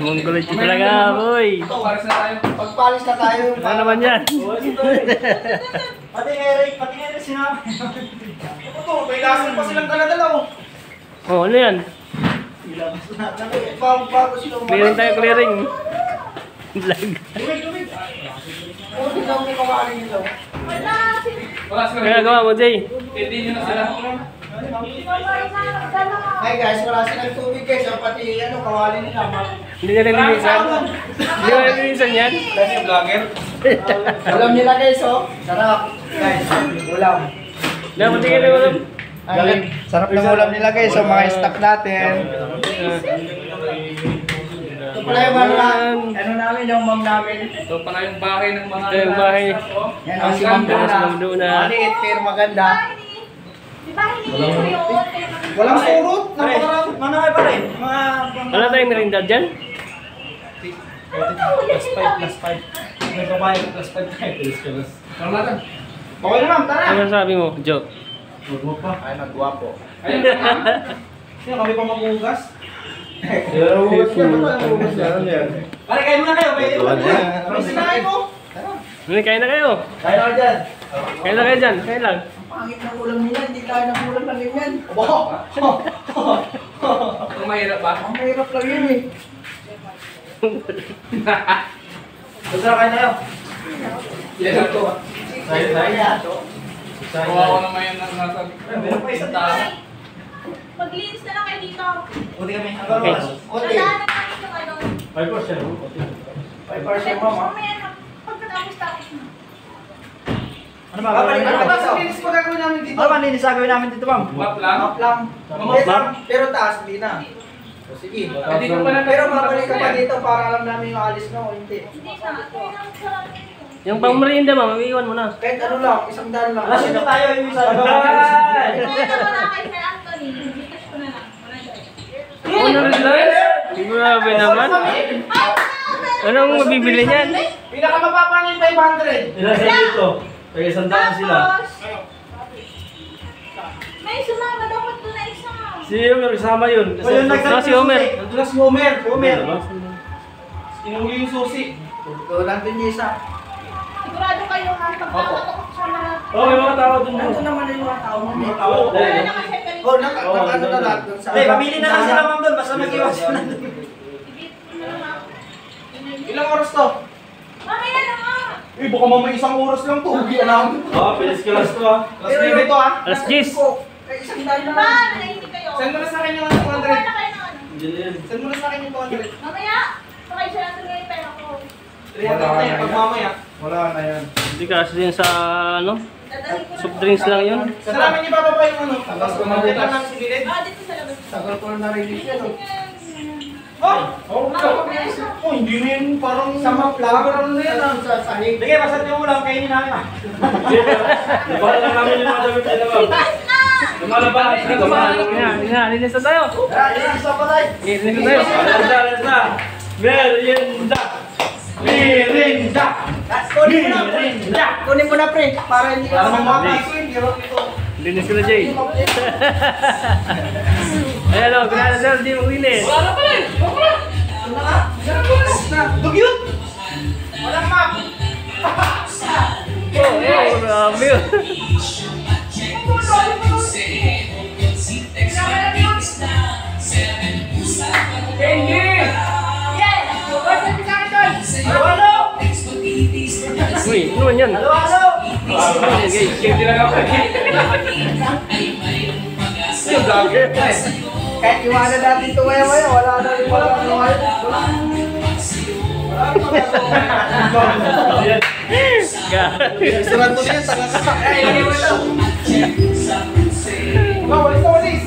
Mongoloid talaga, boy. Palis na tayo. Pagpalis na tayo. Ano naman yan? Pati Eric sinama. Ito, may lason pa silang dala-dala oh. Oh, ano yan? Ilabas na. Bago sila umalis. Clearing tayo, clearing. Vlog. Dumig. Oh, hindi daw may kawaling nila. Wala sila. Kaya gawa mo, Jay. Hindi nyo na sila. Hey guys, wala silang tubig guys. Pati kawaling nila. Hindi niya nalinisan. Hindi mo nalinisan yan. Kasi vlogger. Alam nila guys oh. Sarap. Guys, ulam. Dapat tingin na ulam. Sarap ng ulam nila guys. So mga stock natin. Ito pala yung mga ano namin, yung mom namin. Ito pala yung bahay ng mga Ito yung bahay. Yan ang si Ma'am Duna. Maliit pero maganda. Di ba hindi ko yun? Walang surot. Napakarami. Manakay pa rin. Wala tayong merinda dyan? +5. May babae +5 tayo. Tara natin. Okay na ma'am, tara. Ano sabi mo, Joe? Huwag pa. Ay, nagwapo. Ayun. Sino kami pa maghugas? Pare, kayo muna kayo. Ano sinahin mo? Kain na kayo. Kaya na dyan. Kain lang kayo dyan. Kain lang. Ang pangit ng ulam nila, hindi tayo ng ulam na ganyan. Ang mahirap ba? Ang mahirap lang yun eh. Gusto na kayo na yun? Yan ito. Saya. Kawawa naman yan nasa... Meron pa isang taas. Maglinis na lang kayo dito. Kunti kami. Okay. Kunti. Tandaan na kayo yung ano. 5% mama. Mamaya na. Pagkatapos na. Ano ba? Ano ba sa linis pa gagawin namin dito? Ano ba linis gagawin namin dito ma'am? Map lang? Map lang. Map? Pero taas, hindi na. O sige. Hindi ko pa na... Pero babalik ka pa dito para alam namin yung alis na o hindi. Hindi na. Kaya lang sarap yun. Yung pang merienda, ma'am, iiwan mo na. Kahit ano lang, isang daan lang. Alas yun tayo yung isa. Ito na wala kay Sir Anthony. Bitas ko na lang. Wala na. Ano rin lang? Grabe naman. Anong mabibili niyan? Pinakamababa na yung 500. Ilan sa dito? Kaya sandaan sila. Tapos, may sumama dapat doon na isa. Si Homer, kasama yun. O yun, Si Homer. Nandun na si Homer. Homer. Inuli yung susi. O, nandun yung isa. Sigurado kayo ha. Pagkakatok sa mga... Oh, may mga tao dun. Nandun naman yung mga tao. Mga tao. Wala na kasi kami. O, ano na lahat dun sa... Eh, pamili na lang sila ma'am doon. Basta mag-iwas sila doon. Ibig ko na lang ha. Ilang oras to? Mamaya na nga. Eh, baka mamay isang oras lang to. Uwi na namin. Oh, pilis kilas to ah. Pero yung ito ah. Alas 10. Kaya isang daan na Ba, lang. nahihindi kayo. Send mo na sa akin yung Kuha 200. na kayo ng ano. Send mo na sa akin yung 200. Mamaya. Sakay siya natin ngayon pera ko. 300 na yun, pag mamaya. Wala na yan. Hindi kasi din sa, ano, Dadalhin ko na. soft drinks lang yun. Sa namin ibababa yung ano. Tapos kung nakita namin si Bilid. Ah, dito sa labas. Tagal ko na narinig yan. Oh! Oh, oh, hindi na yun parang sa mapla. Parang na yan sa sahig. Sige, basta yung ulam, kainin namin ah. Nabala lang namin yung mga damit nila ma'am. Bas na! Lumalabas. Linis na tayo. Isa pa tayo. Linis na tayo. Alas na. Merienda. Merienda. Kunin mo na pre, para hindi ka mamakasin. Linis ko na, Jay. Ayan o, kaya na sir, di mo linis. Wala na pala eh. Dugyot! Walang map! Oh, grabe yun. Candy! Yes! Halo! Uy, ano man yan? Halo! Candy lang ako. Yung vlogger. Kahit iwanan natin ito maya-maya, wala na rin wala na wala. Surat mo niya, taga-kasak. Ay, ilagay mo ito. Walis na walis!